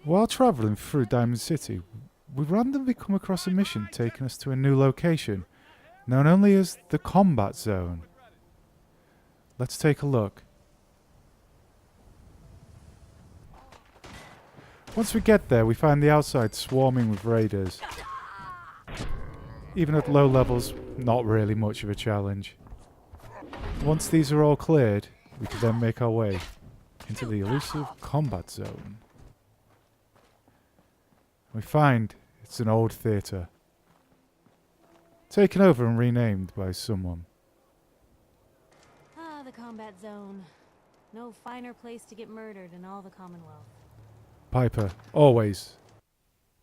While travelling through Diamond City, we randomly come across a mission taking us to a new location, known only as the Combat Zone. Let's take a look. Once we get there, we find the outside swarming with raiders. Even at low levels, not really much of a challenge. Once these are all cleared, we can then make our way into the elusive Combat Zone. We find it's an old theatre, taken over and renamed by someone. Ah, the Combat Zone. No finer place to get murdered in all the Commonwealth. Piper, always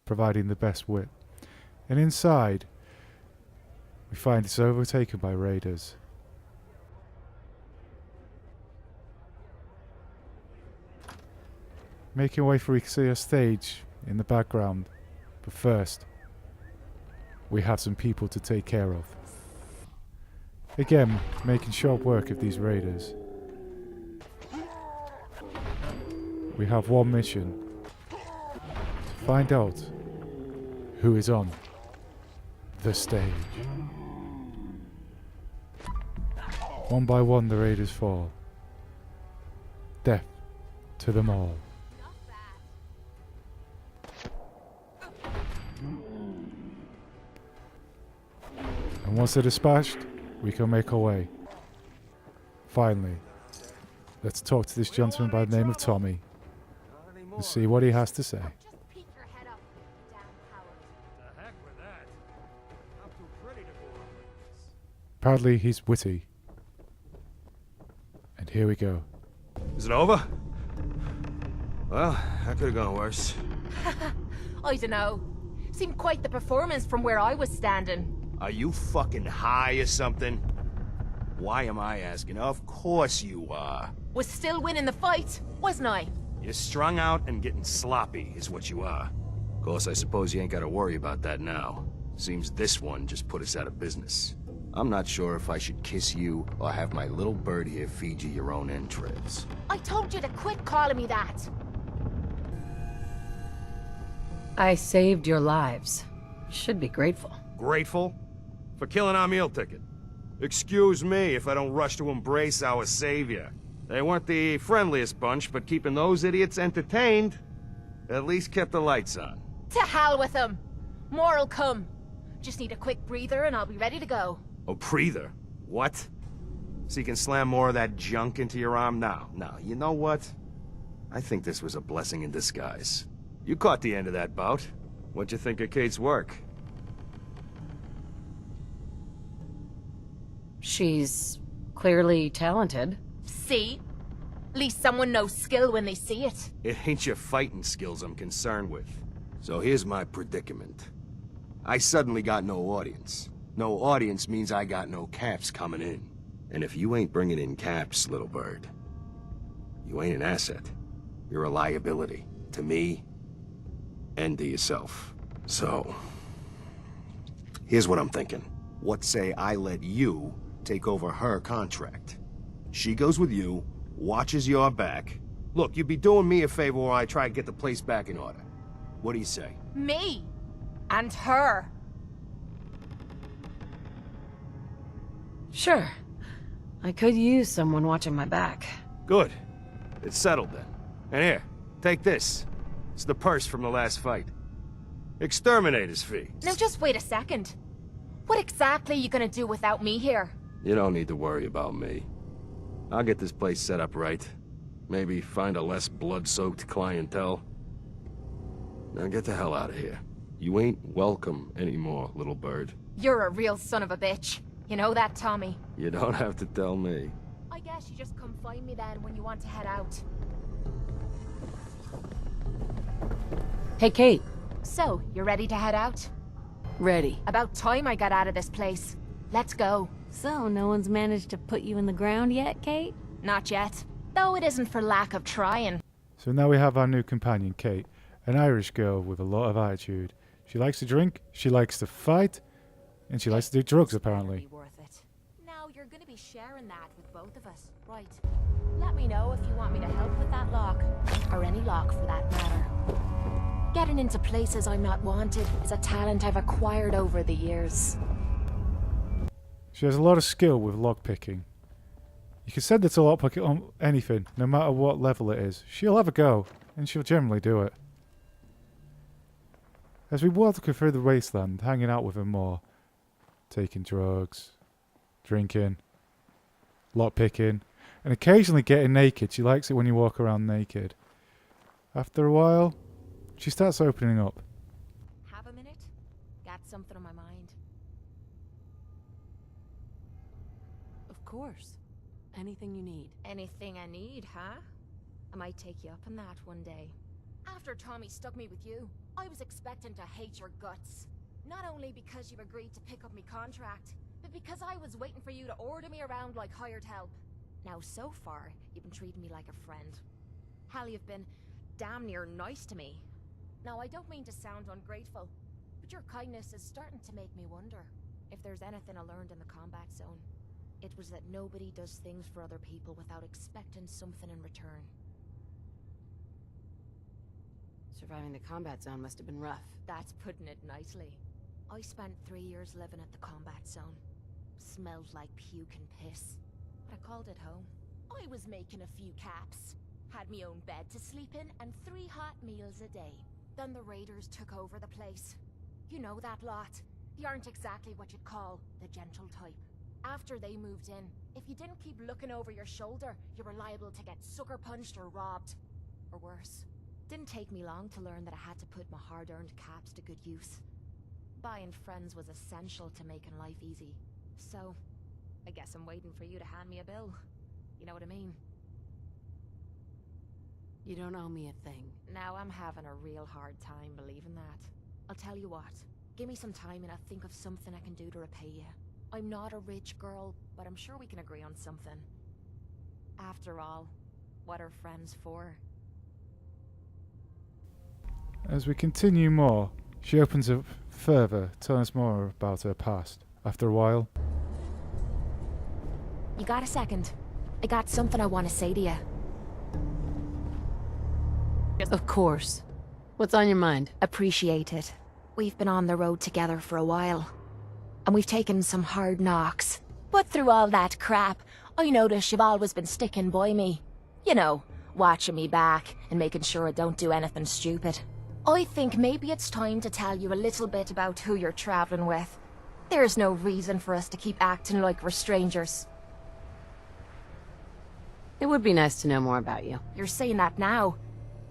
providing the best wit. And inside, we find it's overtaken by raiders. Making our way through, we can see a stage in the background. But first, we have some people to take care of. Again, making short work of these raiders. We have one mission. To find out who is on the stage. One by one the raiders fall. Death to them all. And once they're dispatched, we can make our way. Finally, let's talk to this gentleman by the name of Tommy and see what he has to say. Apparently he's witty. And here we go. Is it over? Well, that could have gone worse. I dunno. Seemed quite the performance from where I was standing. Are you fucking high or something? Why am I asking? Of course you are. Was still winning the fight, wasn't I? You're strung out and getting sloppy is what you are. Of course, I suppose you ain't gotta worry about that now. Seems this one just put us out of business. I'm not sure if I should kiss you or have my little bird here feed you your own entrails. I told you to quit calling me that. I saved your lives. Should be grateful. Grateful? For killing our meal ticket. Excuse me if I don't rush to embrace our savior. They weren't the friendliest bunch, but keeping those idiots entertained at least kept the lights on. To hell with them. More'll come. Just need a quick breather and I'll be ready to go. A breather? What? So you can slam more of that junk into your arm now? Now, you know what? I think this was a blessing in disguise. You caught the end of that bout. What'd you think of Kate's work? She's clearly talented. See? At least someone knows skill when they see it. It ain't your fighting skills I'm concerned with. So here's my predicament. I suddenly got no audience. No audience means I got no caps coming in. And if you ain't bringing in caps, little bird, you ain't an asset. You're a liability. To me, and to yourself. So, here's what I'm thinking. What say I let you take over her contract? She goes with you, watches your back. Look, you'd be doing me a favor while I try to get the place back in order. What do you say? Me. And her. Sure. I could use someone watching my back. Good. It's settled then. And here, take this. It's the purse from the last fight. Exterminator's fee. Now just wait a second. What exactly are you gonna do without me here? You don't need to worry about me. I'll get this place set up right. Maybe find a less blood-soaked clientele. Now get the hell out of here. You ain't welcome anymore, little bird. You're a real son of a bitch. You know that, Tommy? You don't have to tell me. I guess you just come find me then when you want to head out. Hey, Kate. So, you ready to head out? Ready. About time I got out of this place. Let's go. So, no one's managed to put you in the ground yet, Kate? Not yet. Though it isn't for lack of trying. So now we have our new companion, Kate, an Irish girl with a lot of attitude. She likes to drink, she likes to fight, and she likes to do drugs, apparently. Worth it. Now you're we're gonna be sharing that with both of us, right? Let me know if you want me to help with that lock. Or any lock, for that matter. Getting into places I'm not wanted is a talent I've acquired over the years. She has a lot of skill with lockpicking. You can send her to lockpick on anything, no matter what level it is. She'll have a go, and she'll generally do it. As we walk through the wasteland, hanging out with her more, taking drugs, drinking, lockpicking, and occasionally getting naked. She likes it when you walk around naked. After a while, she starts opening up. Have a minute? Got something on my mind. Of course. Anything you need. Anything I need, huh? I might take you up on that one day. After Tommy stuck me with you, I was expecting to hate your guts. Not only because you agreed to pick up me contract, but because I was waiting for you to order me around like hired help. Now, so far, you've been treating me like a friend. Hell, you've been damn near nice to me. Now, I don't mean to sound ungrateful, but your kindness is starting to make me wonder if there's anything I learned in the combat zone. It was that nobody does things for other people without expecting something in return. Surviving the combat zone must have been rough. That's putting it nicely. I spent 3 years living at the combat zone. Smelled like puke and piss. But I called it home. I was making a few caps. Had me own bed to sleep in and 3 hot meals a day. Then the raiders took over the place. You know that lot. They aren't exactly what you'd call the gentle type. After they moved in, if you didn't keep looking over your shoulder, you were liable to get sucker punched or robbed. Or worse. Didn't take me long to learn that I had to put my hard-earned caps to good use. Buying friends was essential to making life easy. So, I guess I'm waiting for you to hand me a bill. You know what I mean? You don't owe me a thing. Now I'm having a real hard time believing that. I'll tell you what. Give me some time and I'll think of something I can do to repay you. I'm not a rich girl, but I'm sure we can agree on something. After all, what are friends for? As we continue more, she opens up further, telling us more about her past. After a while, You got a second? I got something I want to say to you. Of course. What's on your mind? Appreciate it. We've been on the road together for a while. And we've taken some hard knocks. But through all that crap, I notice you've always been sticking by me. You know, watching me back and making sure I don't do anything stupid. I think maybe it's time to tell you a little bit about who you're traveling with. There's no reason for us to keep acting like we're strangers. It would be nice to know more about you. You're saying that now,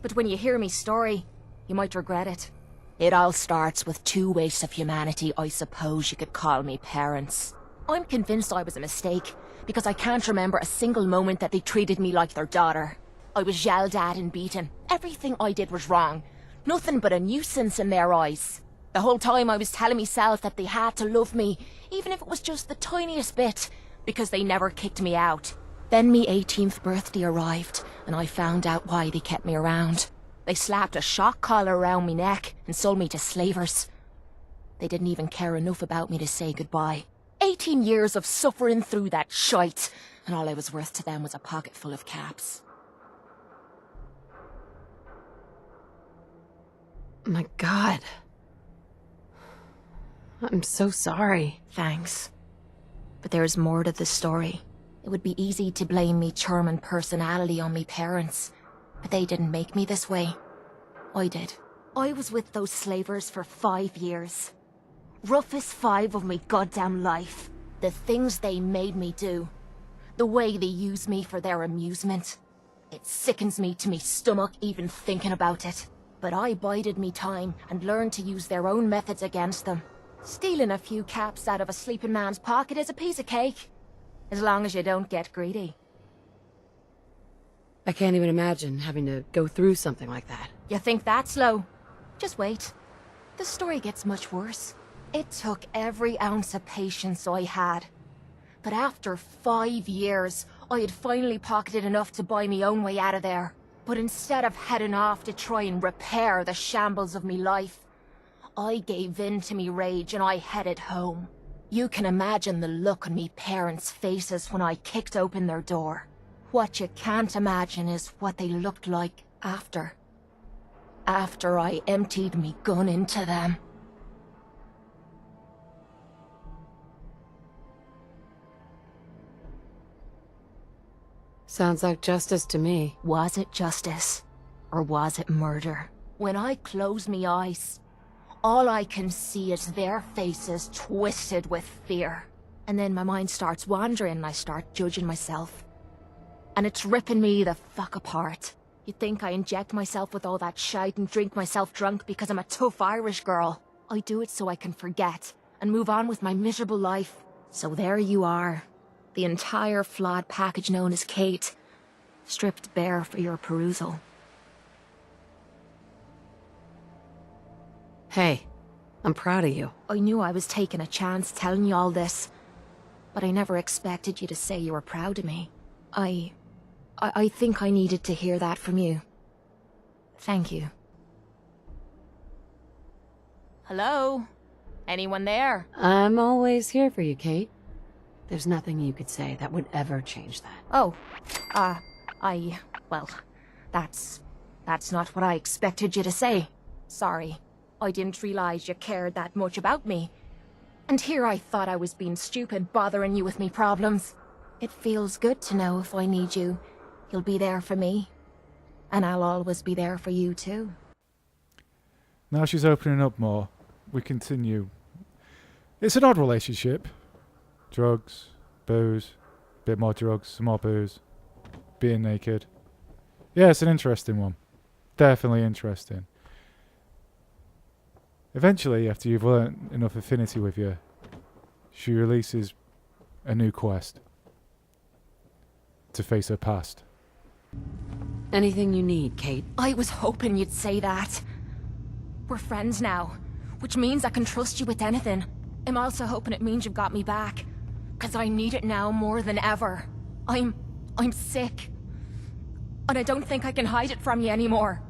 but when you hear me story, you might regret it. It all starts with 2 wastes of humanity I suppose you could call me parents. I'm convinced I was a mistake, because I can't remember a single moment that they treated me like their daughter. I was yelled at and beaten. Everything I did was wrong. Nothing but a nuisance in their eyes. The whole time I was telling myself that they had to love me, even if it was just the tiniest bit, because they never kicked me out. Then me 18th birthday arrived, and I found out why they kept me around. They slapped a shock collar around me neck and sold me to slavers. They didn't even care enough about me to say goodbye. 18 years of suffering through that shite, and all I was worth to them was a pocket full of caps. My God. I'm so sorry. Thanks. But there's more to the story. It would be easy to blame me charming personality on me parents, but they didn't make me this way. I did. I was with those slavers for 5 years. Roughest 5 of me goddamn life. The things they made me do. The way they used me for their amusement. It sickens me to me stomach even thinking about it. But I bided me time and learned to use their own methods against them. Stealing a few caps out of a sleeping man's pocket is a piece of cake. As long as you don't get greedy. I can't even imagine having to go through something like that. You think that's slow? Just wait. The story gets much worse. It took every ounce of patience I had. But after 5 years, I had finally pocketed enough to buy me own way out of there. But instead of heading off to try and repair the shambles of me life, I gave in to me rage and I headed home. You can imagine the look on me parents' faces when I kicked open their door. What you can't imagine is what they looked like after. After I emptied me gun into them. Sounds like justice to me. Was it justice? Or was it murder? When I close me eyes, all I can see is their faces twisted with fear. And then my mind starts wandering and I start judging myself. And it's ripping me the fuck apart. You think I inject myself with all that shite and drink myself drunk because I'm a tough Irish girl. I do it so I can forget and move on with my miserable life. So there you are. The entire flawed package known as Kate, stripped bare for your perusal. Hey, I'm proud of you. I knew I was taking a chance telling you all this, but I never expected you to say you were proud of me. I think I needed to hear that from you. Thank you. Hello? Anyone there? I'm always here for you, Kate. There's nothing you could say that would ever change that. Oh, well, that's not what I expected you to say. Sorry. I didn't realize you cared that much about me. And here I thought I was being stupid, bothering you with me problems. It feels good to know if I need you, you'll be there for me. And I'll always be there for you too. Now she's opening up more. We continue. It's an odd relationship. Drugs, booze, bit more drugs, some more booze, being naked. Yeah, it's an interesting one. Definitely interesting. Eventually, after you've learnt enough affinity with you, she releases a new quest to face her past. Anything you need, Kate. I was hoping you'd say that. We're friends now, which means I can trust you with anything. I'm also hoping it means you've got me back, 'cause I need it now more than ever. I'm sick. And I don't think I can hide it from you anymore.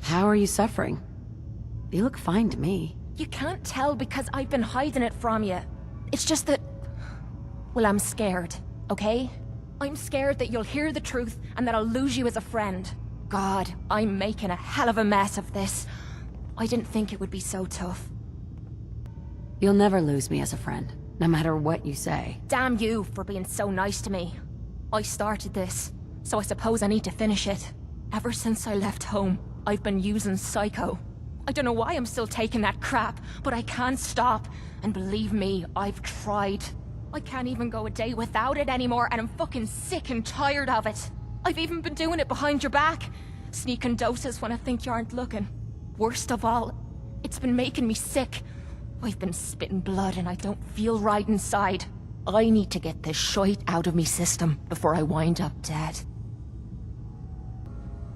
How are you suffering? You look fine to me. You can't tell because I've been hiding it from you. It's just that... Well, I'm scared, okay? I'm scared that you'll hear the truth and that I'll lose you as a friend. God, I'm making a hell of a mess of this. I didn't think it would be so tough. You'll never lose me as a friend, no matter what you say. Damn you for being so nice to me. I started this, so I suppose I need to finish it. Ever since I left home, I've been using Psycho. I don't know why I'm still taking that crap, but I can't stop. And believe me, I've tried. I can't even go a day without it anymore, and I'm fucking sick and tired of it. I've even been doing it behind your back, sneaking doses when I think you aren't looking. Worst of all, it's been making me sick. I've been spitting blood and I don't feel right inside. I need to get this shite out of me system before I wind up dead.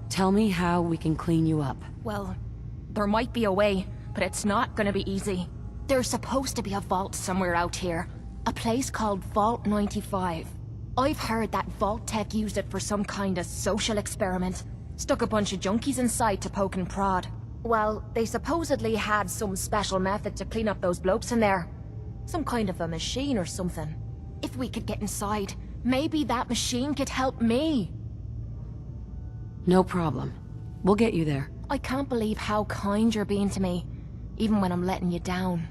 Tell me how we can clean you up. Well, there might be a way, but it's not gonna be easy. There's supposed to be a vault somewhere out here. A place called Vault 95. I've heard that Vault Tech used it for some kind of social experiment. Stuck a bunch of junkies inside to poke and prod. Well, they supposedly had some special method to clean up those blokes in there. Some kind of a machine or something. If we could get inside, maybe that machine could help me. No problem. We'll get you there. I can't believe how kind you're being to me, even when I'm letting you down.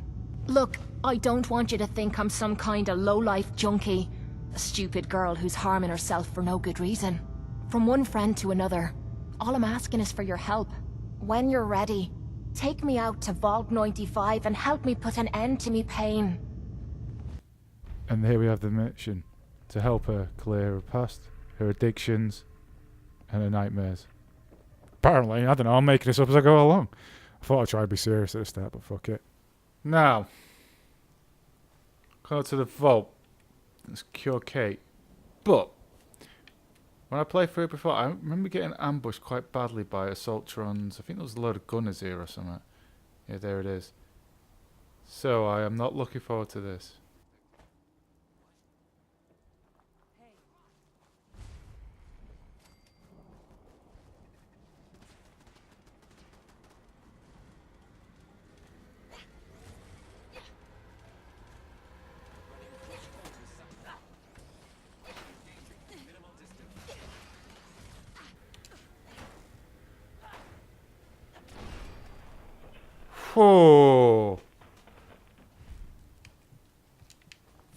Look, I don't want you to think I'm some kind of low-life junkie. A stupid girl who's harming herself for no good reason. From one friend to another, all I'm asking is for your help. When you're ready, take me out to Vault 95 and help me put an end to me pain. And here we have the mission to help her clear her past, her addictions, and her nightmares. Apparently, I don't know, I'm making this up as I go along. I thought I'd try to be serious at the start, but fuck it. Now, go to the vault. Let's cure Kate. But, when I played through it before, I remember getting ambushed quite badly by Assaultrons. I think there was a load of gunners here or something. Yeah, there it is. So, I am not looking forward to this. Oh.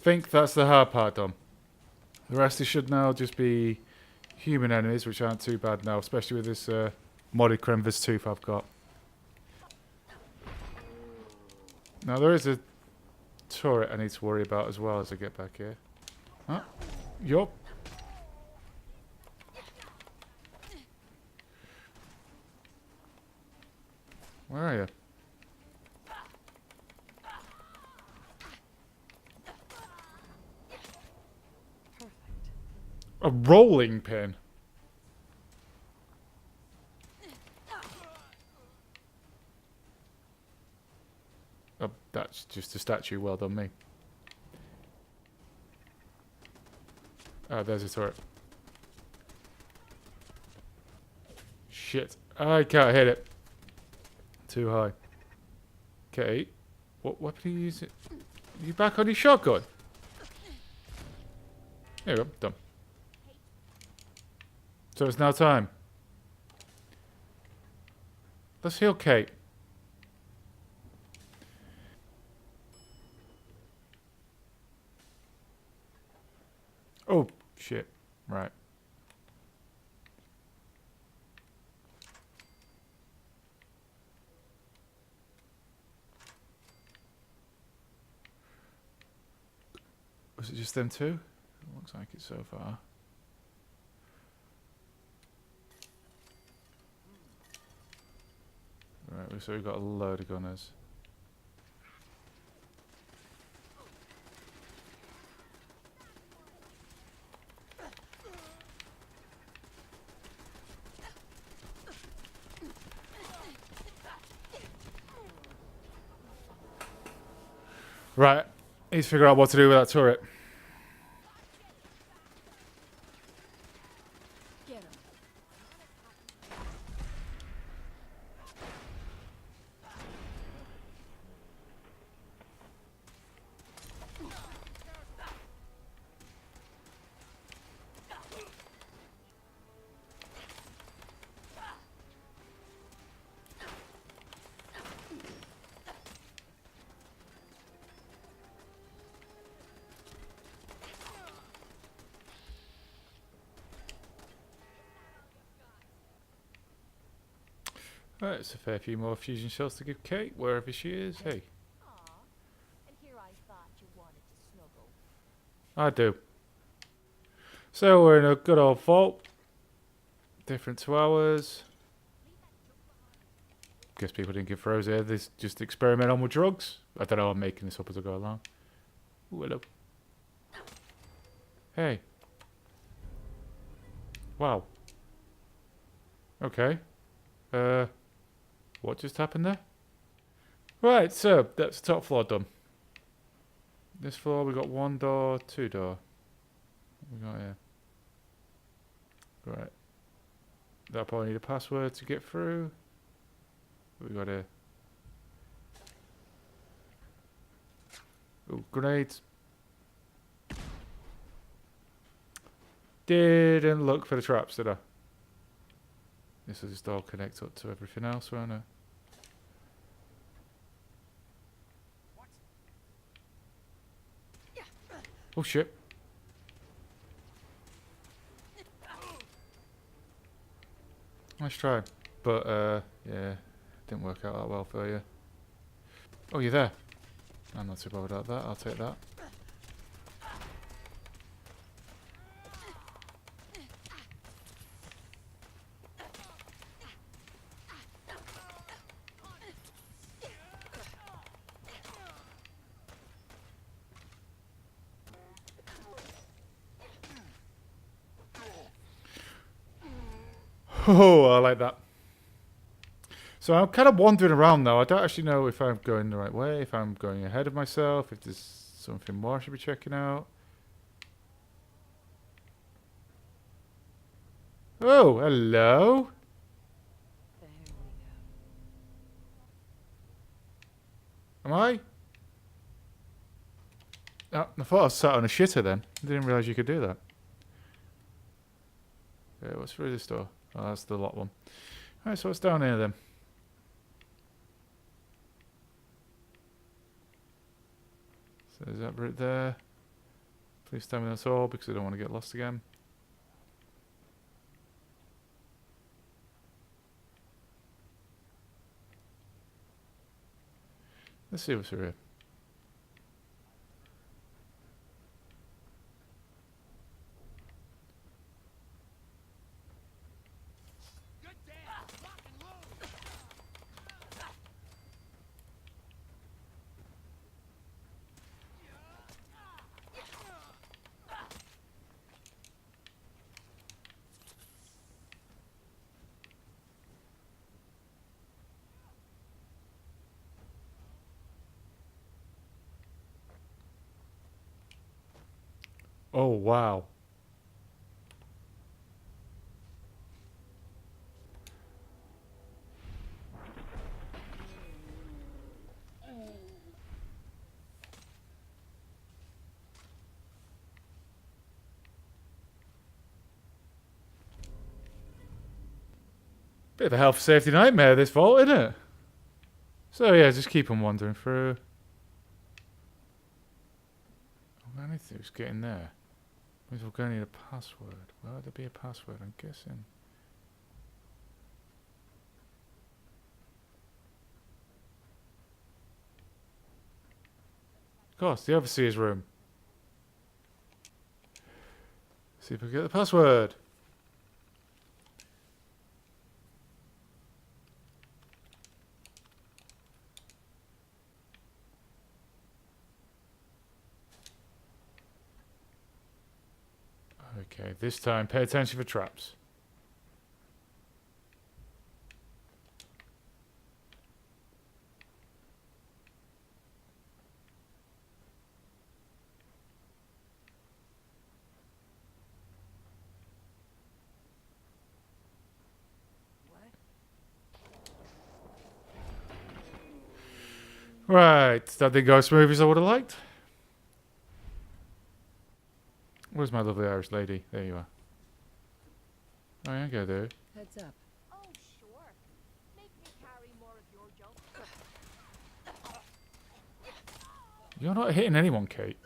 Think that's the hard part done. The rest it should now just be human enemies, which aren't too bad now, especially with this modded Kremvis tooth I've got. Now there is a turret I need to worry about as well as I get back here. Huh? Yup. Where are you? A rolling pin. Oh, that's just a statue. Well done, me. Oh, there's a turret. Shit. I can't hit it. Too high. Okay. What weapon are you using? Are you back on your shotgun? There you go. Done. So it's now time. Let's heal Kate. Oh, shit. Right. Was it just them two? Looks like it so far. Right, so we've got a load of gunners. Right, need to figure out what to do with that turret. Right, it's a fair few more fusion shells to give Kate, wherever she is. Hey. And here I thought you wanted to snuggle. I do. So we're in a good old vault. Different to ours. Guess people didn't give throws here. They just experiment on with drugs. I don't know, I'm making this up as I go along. Ooh, hello. Hey. Wow. Okay. What just happened there? Right, so that's the top floor done. This floor we got one door, two door. What we got here? Right. That probably need a password to get through. What we got here? Oh, grenades. Didn't look for the traps, did I? This will just all connect up to everything else, won't it? Oh shit. Nice try. But, yeah, didn't work out that well for you. Oh, you're there. I'm not too bothered about that. I'll take that. Oh, I like that. So I'm kind of wandering around now. I don't actually know if I'm going the right way, if I'm going ahead of myself, if there's something more I should be checking out. Oh, hello. There we go. Am I? Oh, I thought I was sat on a shitter then. I didn't realise you could do that. Okay, what's through this door? Oh, that's the locked one. Alright, so what's down here then? is that route there? Please tell me that's all, because I don't want to get lost again. Let's see what's through here. Oh, wow. Bit of a health safety nightmare, this vault, isn't it? So yeah, just keep on wandering through. All I need to do is get in there. Means we're going to need a password. Where would there be a password? I'm guessing. Of course, the overseer's room. See if we can get the password. Okay, this time pay attention for traps. Right, that didn't go as smooth as I would have liked. Where's my lovely Irish lady? There you are. Oh yeah, go there. Heads up. Oh, sure. Make me carry more of your junk. You're not hitting anyone, Kate.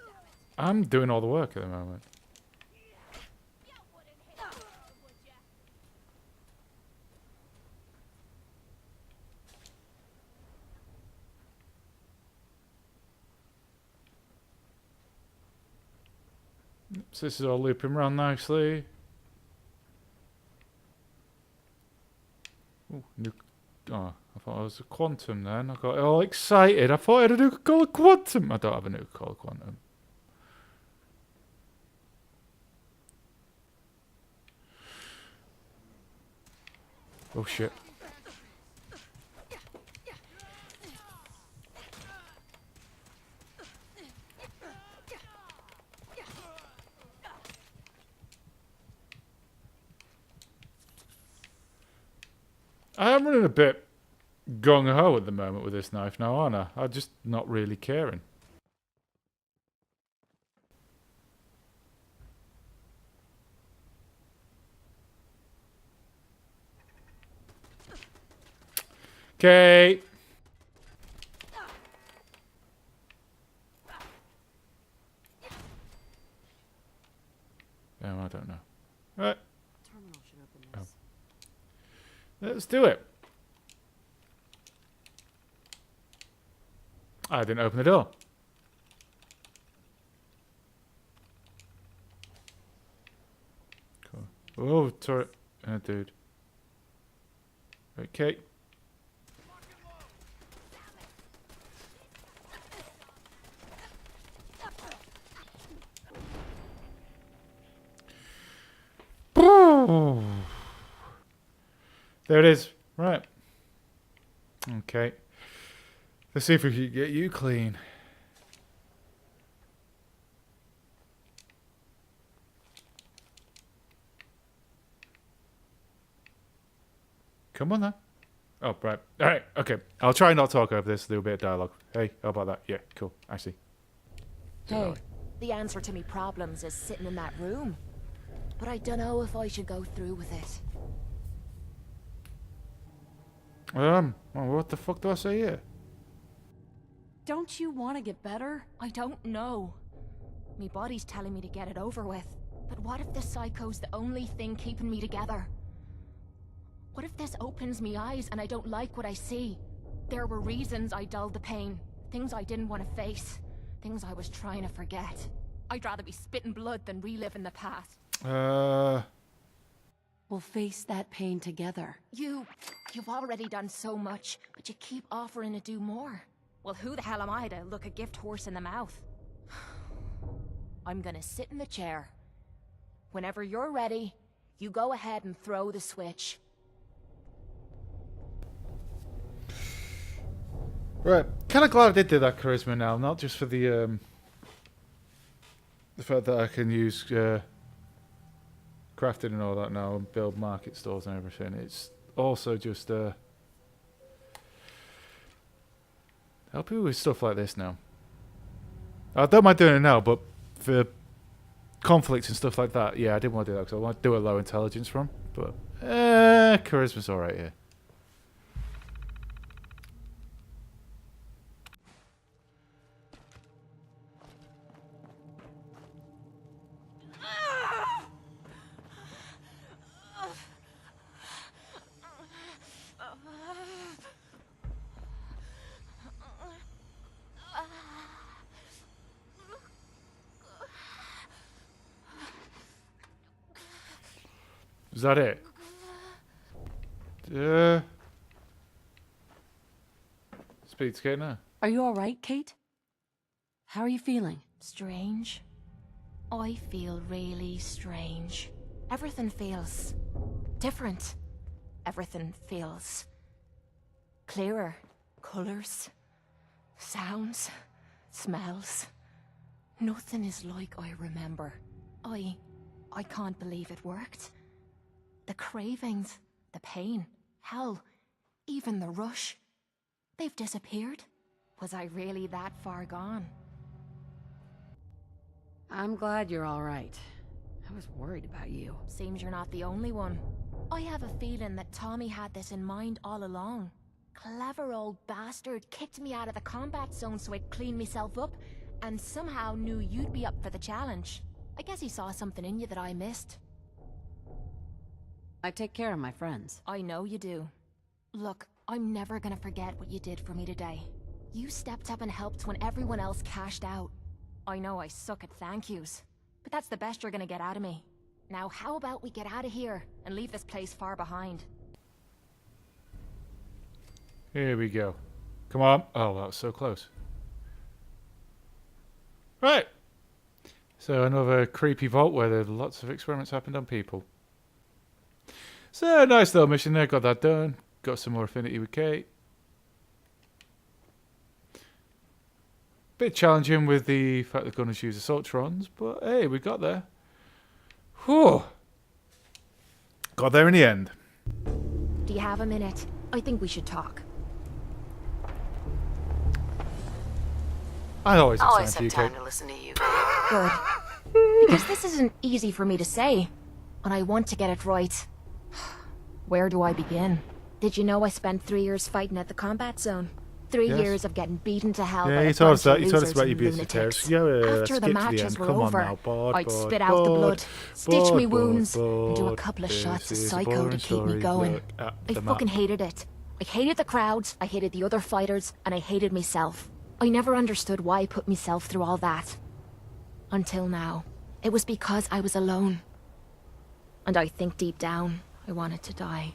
I'm doing all the work at the moment. You wouldn't hit me, would ya? So this is all looping around nicely. Ooh, new. Oh, I thought it was a quantum then. I got all excited. I thought I had a Nuka-Cola Quantum. I don't have a Nuka-Cola Quantum. Oh shit. I am running a bit gung-ho at the moment with this knife now, aren't I? I'm just not really caring. Okay. I don't know. Right. Terminal should open this. Let's do it. I didn't open the door. Cool. Oh, turret. Dude. Okay. There it is. Right. Okay. Let's see if we can get you clean. Come on then. Oh, right. All right. Okay. I'll try not to talk over this. A little bit of dialogue. Hey, how about that? Yeah, cool. I see. Hey, the answer to me problems is sitting in that room. But I don't know if I should go through with it. Well, what the fuck do I say here? Don't you want to get better? I don't know. Me body's telling me to get it over with. But what if this psycho's the only thing keeping me together? What if this opens me eyes and I don't like what I see? There were reasons I dulled the pain. Things I didn't want to face. Things I was trying to forget. I'd rather be spitting blood than reliving the past. We'll face that pain together. You've already done so much, but you keep offering to do more. Well, who the hell am I to look a gift horse in the mouth? I'm gonna sit in the chair. Whenever you're ready, you go ahead and throw the switch. Right, kind of glad I did do that charisma now, not just for the fact that I can use crafting and all that now and build market stores and everything. It's also just helping with stuff like this now. I don't mind doing it now, but for conflicts and stuff like that, yeah, I didn't want to do that because I want to do a low intelligence from. But charisma's alright here. Is that it? Speed skate now. Are you alright, Kate? How are you feeling? Strange. I feel really strange. Everything feels different. Everything feels clearer. Colors, sounds, smells. Nothing is like I remember. I can't believe it worked. The cravings, the pain, hell, even the rush. They've disappeared. Was I really that far gone? I'm glad you're alright. I was worried about you. Seems you're not the only one. I have a feeling that Tommy had this in mind all along. Clever old bastard kicked me out of the combat zone so I'd clean myself up, and somehow knew you'd be up for the challenge. I guess he saw something in you that I missed. I take care of my friends. I know you do. Look, I'm never gonna forget what you did for me today. You stepped up and helped when everyone else cashed out. I know I suck at thank yous, but that's the best you're gonna get out of me. Now how about we get out of here and leave this place far behind? Here we go. Come on. Oh, that was so close. Right. So another creepy vault where there lots of experiments happened on people. So nice little mission there. Got that done. Got some more affinity with Kate. Bit challenging with the fact that gunners use assaultrons, but hey, we got there. Whew. Got there in the end. Do you have a minute? I think we should talk. I always have Always time have for you, time Kate. to listen to you. Good. Because this isn't easy for me to say, and I want to get it right. Where do I begin? Did you know I spent 3 years fighting at the combat zone? 3 Yes. years of getting beaten to hell by Yeah, a you told us bunch of that. You told us losers about your and beauty lunatics. terrace. Yeah, let's After get the to the matches end. were Come on over, now, bud, I'd bud, spit out the bud, blood, stitch me bud, wounds, bud, and do a bud. couple of shots of This is a psycho boring to keep me story. going. Look at I the fucking map. hated it. I hated the crowds, I hated the other fighters, and I hated myself. I never understood why I put myself through all that. Until now. It was because I was alone. And I think deep down, I wanted to die.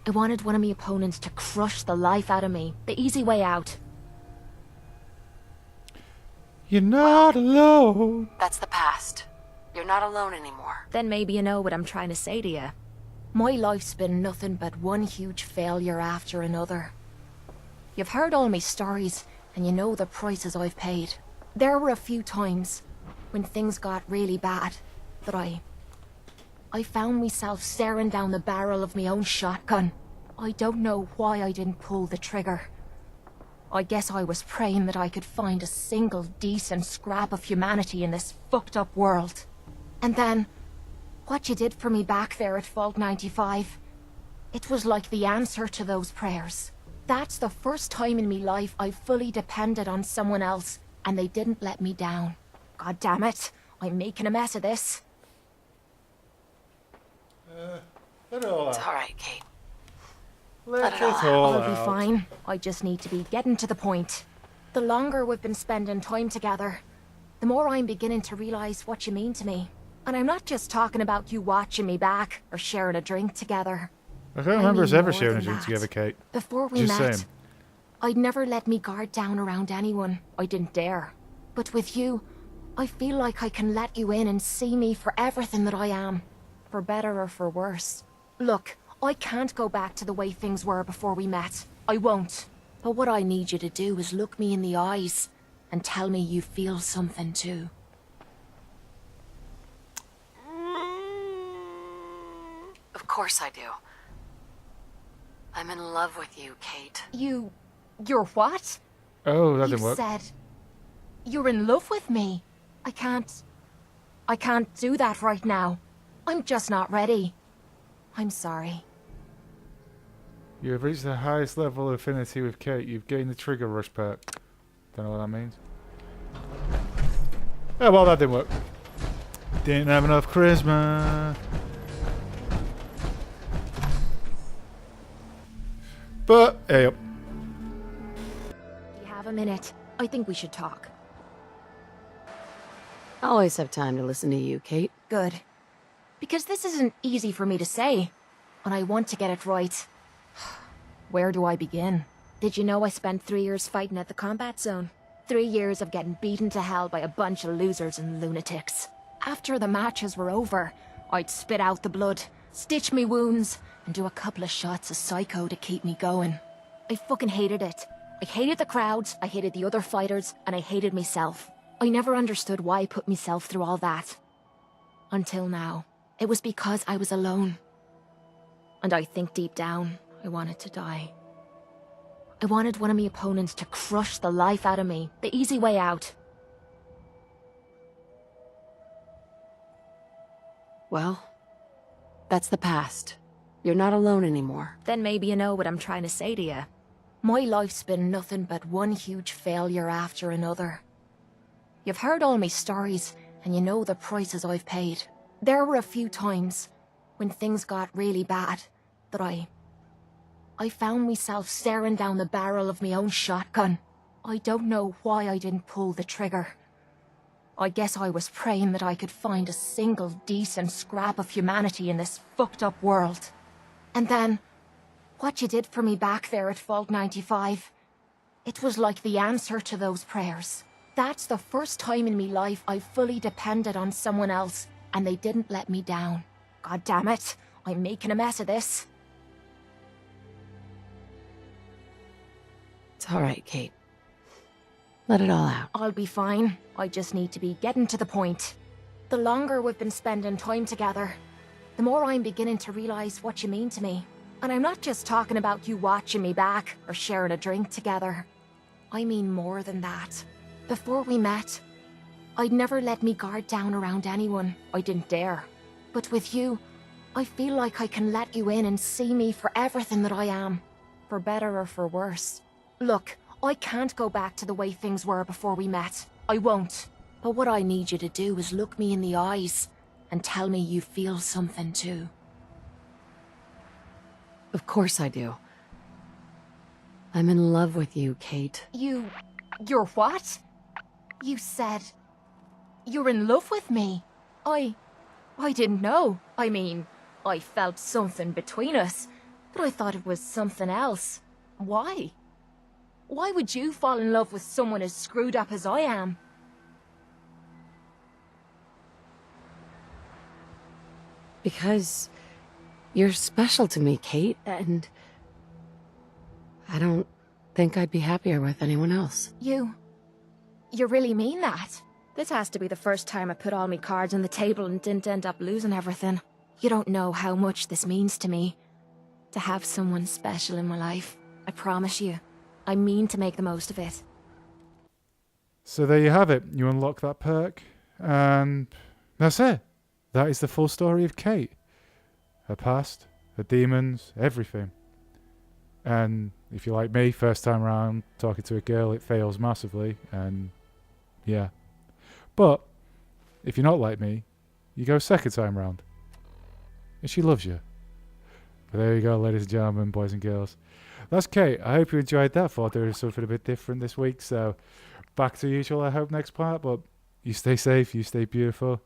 I wanted one of my opponents to crush the life out of me, the easy way out. You're not alone. That's the past. You're not alone anymore. Then maybe you know what I'm trying to say to you. My life's been nothing but one huge failure after another. You've heard all my stories, and you know the prices I've paid. There were a few times, when things got really bad, that I found myself staring down the barrel of my own shotgun. I don't know why I didn't pull the trigger. I guess I was praying that I could find a single decent scrap of humanity in this fucked up world. And then, what you did for me back there at Vault 95, it was like the answer to those prayers. That's the first time in me life I've fully depended on someone else, and they didn't let me down. God damn it, I'm making a mess of this. Let it all It's out. alright, Kate. Let it all I'll be out. fine. I just need to be getting to the point. The longer we've been spending time together, the more I'm beginning to realize what you mean to me. And I'm not just talking about you watching me back or sharing a drink together. I don't remember us mean ever more sharing a than drink that. together, Kate. Before we Just met, saying. I'd never let me guard down around anyone. I didn't dare. But with you, I feel like I can let you in and see me for everything that I am. For better or for worse. Look, I can't go back to the way things were before we met. I won't. But what I need you to do is look me in the eyes and tell me you feel something too. Of course I do. I'm in love with you, Kate. You're what? Oh, that You didn't work. said you're in love with me. I can't do that right now. I'm just not ready. I'm sorry. You have reached the highest level of affinity with Kate. You've gained the trigger rush perk. Don't know what that means. Oh, well, that didn't work. Didn't have enough charisma. But, hey up. Do you have a minute? I think we should talk. I always have time to listen to you, Kate. Good. Because this isn't easy for me to say, and I want to get it right. Where do I begin? Did you know I spent 3 years fighting at the combat zone? 3 years of getting beaten to hell by a bunch of losers and lunatics. After the matches were over, I'd spit out the blood, stitch me wounds, and do a couple of shots of Psycho to keep me going. I fucking hated it. I hated the crowds, I hated the other fighters, and I hated myself. I never understood why I put myself through all that. Until now. It was because I was alone. And I think deep down, I wanted to die. I wanted one of my opponents to crush the life out of me, the easy way out. Well, that's the past. You're not alone anymore. Then maybe you know what I'm trying to say to you. My life's been nothing but one huge failure after another. You've heard all my stories, and you know the prices I've paid. There were a few times, when things got really bad, that I found myself staring down the barrel of my own shotgun. I don't know why I didn't pull the trigger. I guess I was praying that I could find a single decent scrap of humanity in this fucked up world. And then, what you did for me back there at Vault 95, it was like the answer to those prayers. That's the first time in me life I fully depended on someone else, and they didn't let me down. God damn it, I'm making a mess of this. It's alright, Kate. Let it all out. I'll be fine. I just need to be getting to the point. The longer we've been spending time together, the more I'm beginning to realize what you mean to me. And I'm not just talking about you watching me back or sharing a drink together. I mean more than that. Before we met, I'd never let me guard down around anyone. I didn't dare. But with you, I feel like I can let you in and see me for everything that I am. For better or for worse. Look, I can't go back to the way things were before we met. I won't. But what I need you to do is look me in the eyes and tell me you feel something too. Of course I do. I'm in love with you, Kate. You're what? You said you're in love with me. I didn't know. I mean, I felt something between us, but I thought it was something else. Why? Why would you fall in love with someone as screwed up as I am? Because you're special to me, Kate, and I don't think I'd be happier with anyone else. You really mean that? This has to be the first time I put all my cards on the table and didn't end up losing everything. You don't know how much this means to me. To have someone special in my life. I promise you. I mean to make the most of it. So there you have it. You unlock that perk, and that's it. That is the full story of Kate. Her past, her demons, everything. And if you're like me, first time around talking to a girl, it fails massively. And yeah. But if you're not like me, you go second time round. And she loves you. But there you go, ladies and gentlemen, boys and girls. That's Kate. I hope you enjoyed that. Thought there was something a bit different this week. So back to usual, I hope, next part. But you stay safe. You stay beautiful.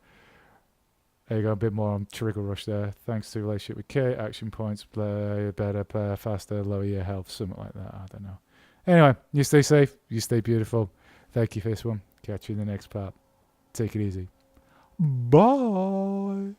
There you go, a bit more on Trigger Rush there. Thanks to relationship with Kate, action points, play better, play faster, lower your health, something like that. I don't know. Anyway, you stay safe. You stay beautiful. Thank you for this one. Catch you in the next part. Take it easy. Bye.